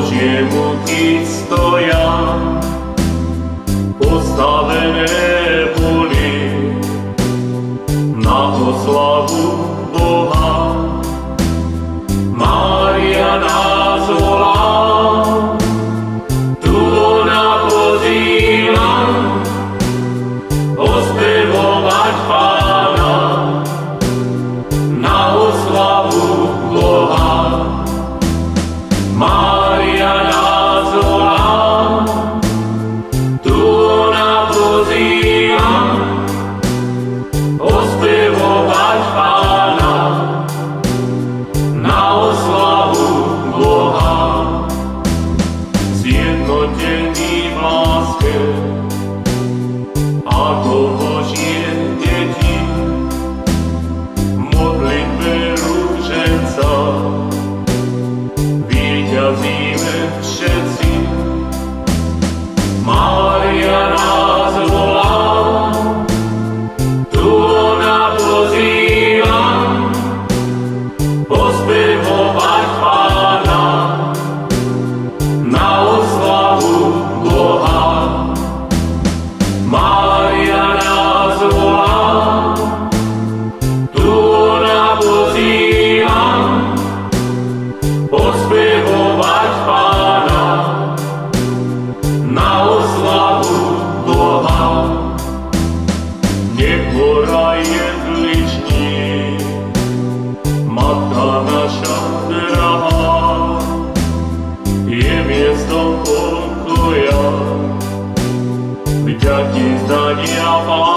Božiemu ty stoja, postavené boli na oslavu Boha. Mária nás volá, tu ona pozýva, ospevovať Pána na oslavu Boha. Mária nás volá, tu ona pozýva, ospevovať Pána na oslavu Boha. Zjednotení v láske, ako Božie deti, modlitbe rúženca víťazíme všetci. Mária nás volá, tu ona pozýva, ospevovať Pána na oslavu Boha. Mária nás volá, tu ona pozýva, ospevovať Pána na oslavu Boha. Nech hora jedličný, Matka naša drahá, je miestom pokoja, vďaky zdania Pána.